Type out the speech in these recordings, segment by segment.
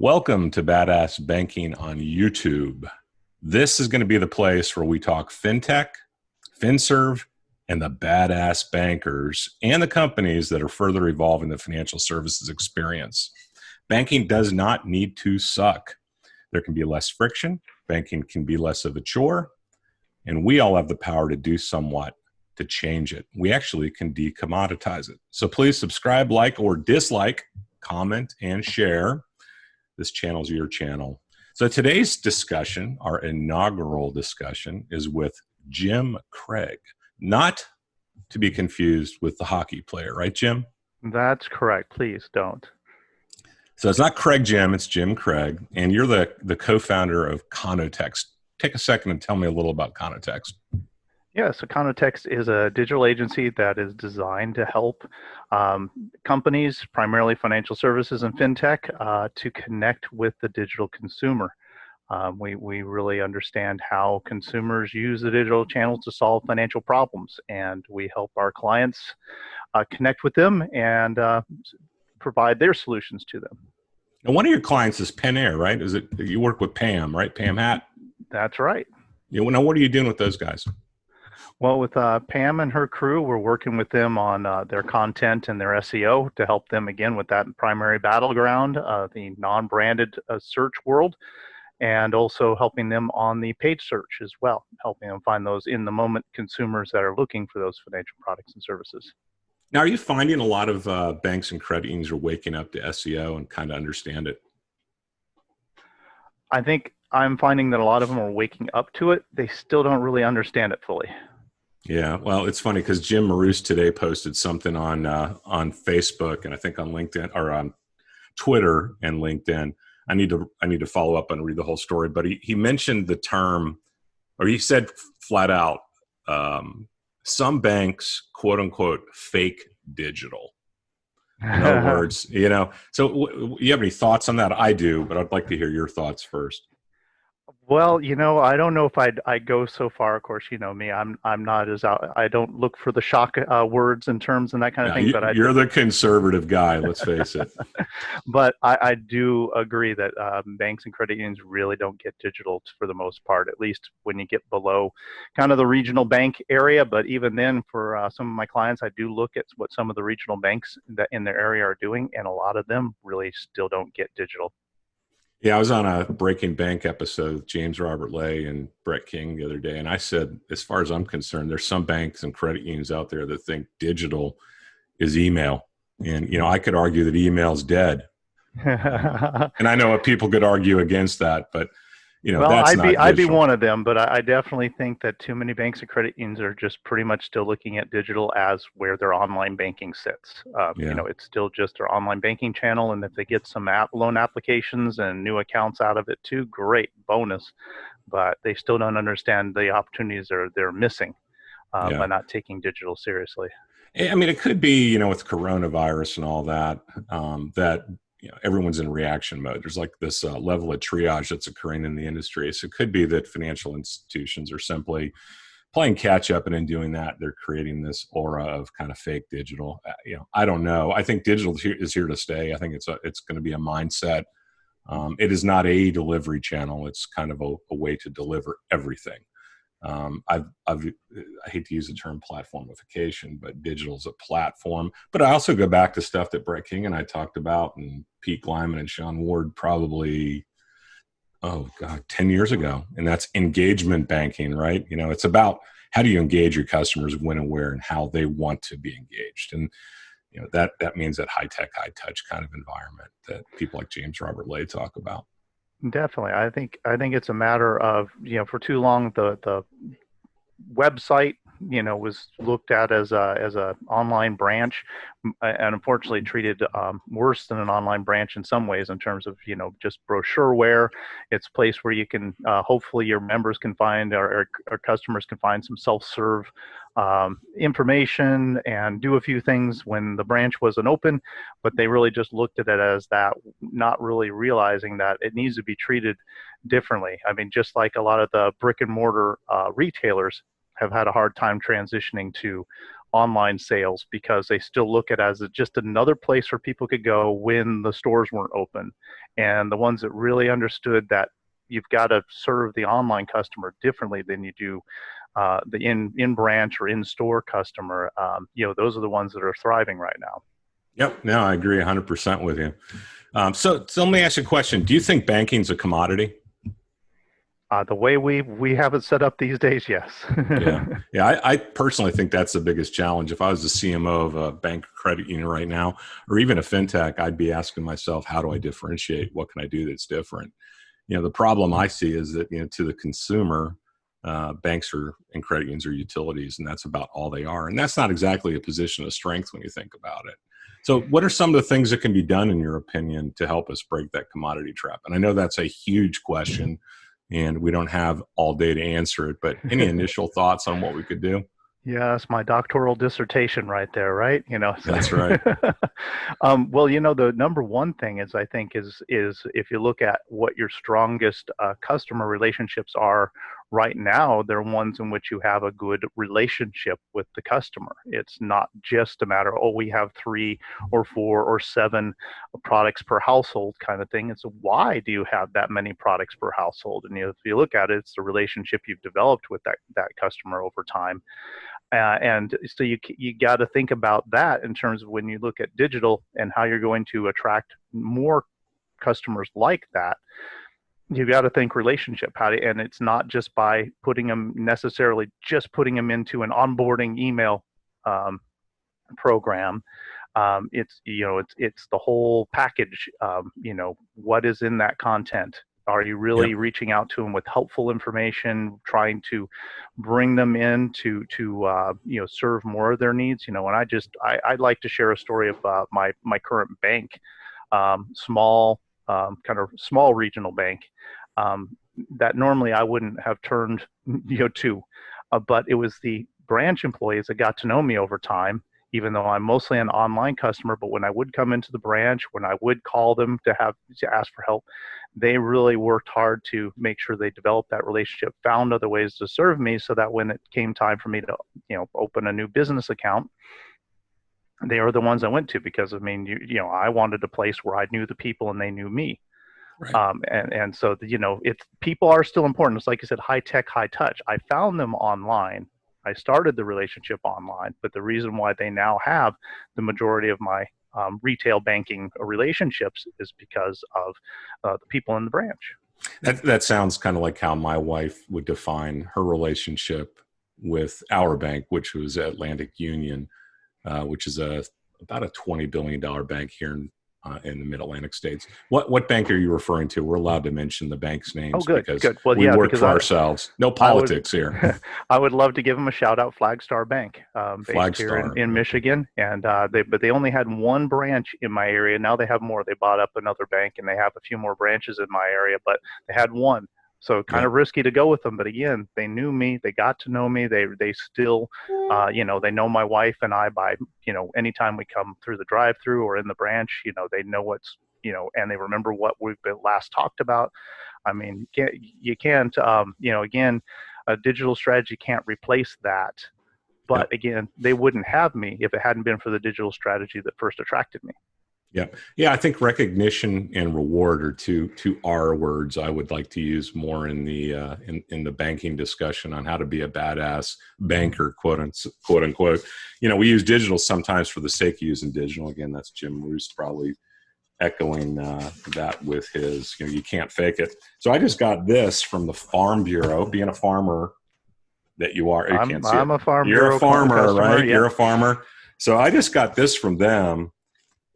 Welcome to Badass Banking on YouTube. This is going to be the place where we talk fintech, finserv, and the badass bankers and the companies that are further evolving the financial services experience. Banking does not need to suck. There can be less friction. Banking can be less of a chore. And we all have the power to do somewhat to change it. We actually can decommoditize it. So please subscribe, like, or dislike, comment, and share. This channel is your channel. So today's discussion, our inaugural discussion, is with Jim Craig, not to be confused with the hockey player, right, Jim? That's correct. Please don't. So it's not Craig Jim, it's Jim Craig, and you're the co-founder of Conotext. Take a second and tell me a little about Conotext. Yeah, so Conotext is a digital agency that is designed to help companies, primarily financial services and fintech, to connect with the digital consumer. We really understand how consumers use the digital channels to solve financial problems, and we help our clients connect with them and provide their solutions to them. Now, one of your clients is Pen Air, right? Is it you work with Pam, right? Pam Hatt. That's right. Now, what are you doing with those guys? Well, with Pam and her crew, we're working with them on their content and their SEO to help them again with that primary battleground, the non-branded search world, and also helping them on the paid search as well, helping them find those in-the-moment consumers that are looking for those financial products and services. Now, are you finding a lot of banks and credit unions are waking up to SEO and kind of understand it? I think I'm finding that a lot of them are waking up to it. They still don't really understand it fully. Yeah, well, it's funny because Jim Maroos today posted something on Facebook and I think on LinkedIn or on Twitter and LinkedIn. I need to follow up and read the whole story, but he mentioned the term, or he said flat out, some banks, quote unquote, fake digital. In other words, so you have any thoughts on that? I do, but I'd like to hear your thoughts first. Well, I don't know if I'd go so far. Of course, you know me. I'm not as out. I don't look for the shock words and terms and that kind of thing. But you're the conservative guy. Let's face it. But I do agree that banks and credit unions really don't get digital for the most part. At least when you get below kind of the regional bank area. But even then, for some of my clients, I do look at what some of the regional banks that in their area are doing, and a lot of them really still don't get digital. Yeah, I was on a Breaking Bank episode with James Robert Lay and Brett King the other day, and I said, as far as I'm concerned, there's some banks and credit unions out there that think digital is email. And, I could argue that email is dead. And I know people could argue against that, but, well, that's not digital. I'd be one of them, but I definitely think that too many banks and credit unions are just pretty much still looking at digital as where their online banking sits. It's still just their online banking channel, and if they get some loan applications and new accounts out of it too, great, bonus. But they still don't understand the opportunities they're missing by not taking digital seriously. I mean, it could be, with coronavirus and all that, that everyone's in reaction mode. There's like this level of triage that's occurring in the industry. So it could be that financial institutions are simply playing catch up, and in doing that, they're creating this aura of kind of fake digital. I don't know. I think digital is here to stay. I think it's going to be a mindset. It is not a delivery channel. It's kind of a way to deliver everything. I hate to use the term platformification, but digital is a platform. But I also go back to stuff that Brett King and I talked about, and Pete Glyman and Sean Ward probably, 10 years ago. And that's engagement banking, right? It's about how do you engage your customers, when and where, and how they want to be engaged. And that means that high tech, high touch kind of environment that people like James Robert Lay talk about. Definitely. I think it's a matter of, for too long, the website, was looked at as a online branch, and unfortunately treated worse than an online branch in some ways in terms of, just brochureware. It's a place where you can, hopefully your members can find, or customers can find some self-serve information and do a few things when the branch wasn't open, but they really just looked at it as that, not really realizing that it needs to be treated differently. I mean, just like a lot of the brick and mortar retailers have had a hard time transitioning to online sales because they still look at it as just another place where people could go when the stores weren't open. And the ones that really understood that you've got to serve the online customer differently than you do the in branch or in store customer, those are the ones that are thriving right now. Yep. No, I agree 100% with you. So let me ask you a question. Do you think banking's a commodity? The way we have it set up these days, yes. Yeah. Yeah. I personally think that's the biggest challenge. If I was the CMO of a bank or credit union right now, or even a fintech, I'd be asking myself, how do I differentiate? What can I do that's different? The problem I see is that, to the consumer, banks and credit unions are utilities, and that's about all they are. And that's not exactly a position of strength when you think about it. So what are some of the things that can be done, in your opinion, to help us break that commodity trap? And I know that's a huge question, and we don't have all day to answer it, but any initial thoughts on what we could do? Yeah, that's my doctoral dissertation right there, right? So. That's right. Well, the number one thing is, I think, is if you look at what your strongest customer relationships are right now, they're ones in which you have a good relationship with the customer. It's not just a matter, oh, we have 3 or 4 or 7 products per household kind of thing. It's why do you have that many products per household? And if you look at it, it's the relationship you've developed with that customer over time. And so you got to think about that in terms of when you look at digital and how you're going to attract more customers like that. You got to think relationship, and it's not just by putting them into an onboarding email program. It's the whole package. What is in that content? Are you really Yep. reaching out to them with helpful information, trying to bring them in to serve more of their needs? And I'd like to share a story of my current bank, small, kind of small regional bank, that normally I wouldn't have turned to, but it was the branch employees that got to know me over time, even though I'm mostly an online customer. But when I would come into the branch, when I would call them to ask for help, they really worked hard to make sure they developed that relationship, found other ways to serve me, so that when it came time for me to open a new business account, they are the ones I went to, because I wanted a place where I knew the people and they knew me. Right. And so it's, people are still important. It's like you said, high tech, high touch. I found them online. I started the relationship online, but the reason why they now have the majority of my retail banking relationships is because of the people in the branch. That sounds kind of like how my wife would define her relationship with our bank, which was Atlantic Union, which is about a $20 billion bank here in the Mid-Atlantic states. What bank are you referring to? We're allowed to mention the bank's Oh, names good, because good. Well, we yeah, work because for ourselves. No I would politics here. I would love to give them a shout out. Flagstar Bank, based here Flagstar. in Michigan, and they only had one branch in my area. Now they have more. They bought up another bank, and they have a few more branches in my area, but they had one. So kind Yeah. of risky to go with them, but again, they knew me. They got to know me. They still, they know my wife and I by, anytime we come through the drive-through or in the branch, they know and they remember what we've been last talked about. I mean, you can't, again, a digital strategy can't replace that. Yeah. But again, they wouldn't have me if it hadn't been for the digital strategy that first attracted me. Yeah. Yeah. I think recognition and reward are two R words I would like to use more in the in the banking discussion on how to be a badass banker, quote unquote. We use digital sometimes for the sake of using digital. Again, that's Jim Roos probably echoing that with his, you can't fake it. So I just got this from the Farm Bureau. Being a farmer that you are, you can't see it. I'm a Farm You're a Bureau farmer, customer. right? Yeah. You're a farmer. So I just got this from them.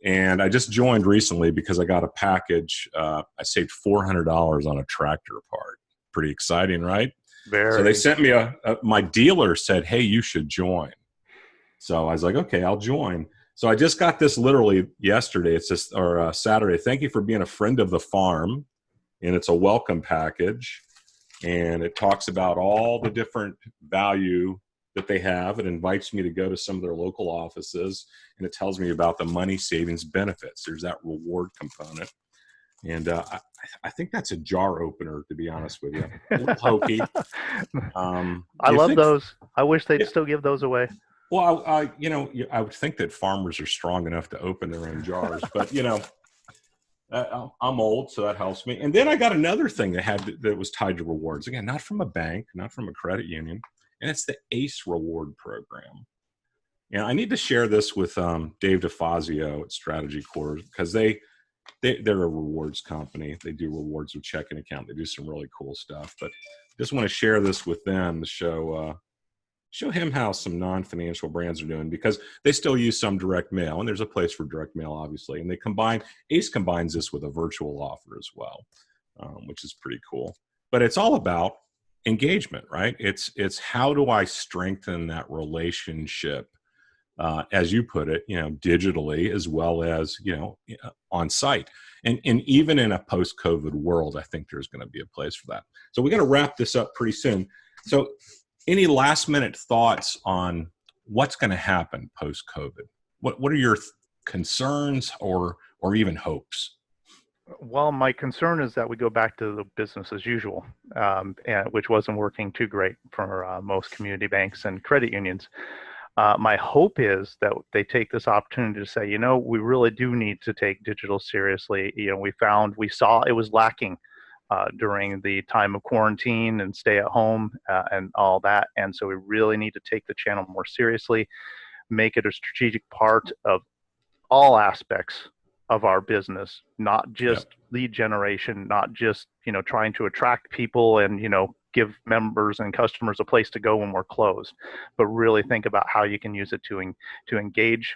And I just joined recently because I got a package. I saved $400 on a tractor part. Pretty exciting, right? So they Very. sent me my dealer said, hey, you should join. So I was like, okay, I'll join. So I just got this literally yesterday. It's just, or Saturday. Thank you for being a friend of the farm. And it's a welcome package. And it talks about all the different value that they have. It invites me to go to some of their local offices, and it tells me about the money savings benefits. There's that reward component. And I think that's a jar opener, to be honest with you. A little hokey. I Do you love think? those. I wish they'd Yeah, still give those away. Well, I would think that farmers are strong enough to open their own jars, but I'm old, so that helps me. And then I got another thing that was tied to rewards. Again, not from a bank, not from a credit union, and it's the ACE reward program. I need to share this with Dave DeFazio at Strategy Core because they're a rewards company. They do rewards with checking account. They do some really cool stuff. But just want to share this with them to show him how some non-financial brands are doing, because they still use some direct mail, and there's a place for direct mail, obviously. And ACE combines this with a virtual offer as well, which is pretty cool. But it's all about engagement, right? It's how do I strengthen that relationship, as you put it, digitally as well as on site. And even in a post-COVID world, I think there's going to be a place for that. So we're going to wrap this up pretty soon. So any last minute thoughts on what's going to happen post-COVID? What are your concerns or even hopes? Well, my concern is that we go back to the business as usual, which wasn't working too great for most community banks and credit unions. My hope is that they take this opportunity to say, we really do need to take digital seriously. We saw it was lacking during the time of quarantine and stay at home and all that. And so we really need to take the channel more seriously, make it a strategic part of all aspects of our business, not just lead generation, not just, trying to attract people and, give members and customers a place to go when we're closed, but really think about how you can use it to engage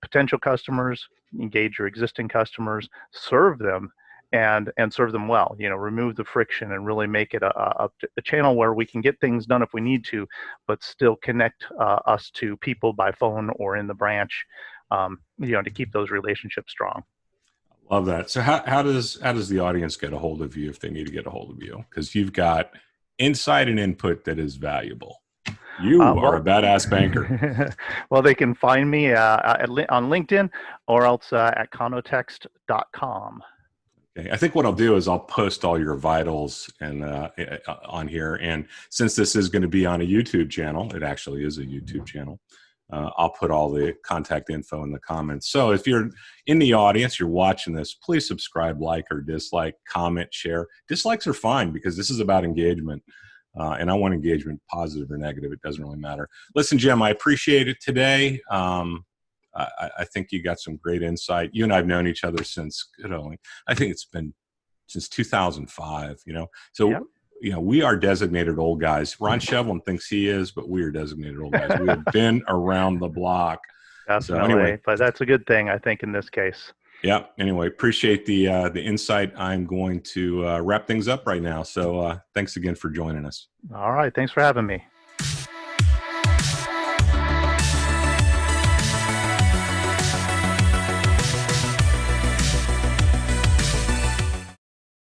potential customers, engage your existing customers, serve them, and serve them well. Remove the friction and really make it a channel where we can get things done if we need to, but still connect us to people by phone or in the branch, to keep those relationships strong. Love that. So how does the audience get a hold of you if they need to get a hold of you? Because you've got insight and input that is valuable. You are a badass banker. Well, they can find me on LinkedIn or else at conotext.com. Okay. I think what I'll do is I'll post all your vitals and on here. And since this is going to be on a YouTube channel, it actually is a YouTube channel. I'll put all the contact info in the comments. So if you're in the audience, you're watching this, please subscribe, like or dislike, comment, share. Dislikes are fine because this is about engagement. And I want engagement, positive or negative. It doesn't really matter. Listen, Jim, I appreciate it today. I think you got some great insight. You and I have known each other since, I think it's been since 2005, So, Yep. We are designated old guys. Ron Shevlin thinks he is, but we are designated old guys. We have been around the block. Definitely. So anyway, But that's a good thing, I think, in this case. Yeah. Anyway, appreciate the insight. I'm going to wrap things up right now. So thanks again for joining us. All right. Thanks for having me.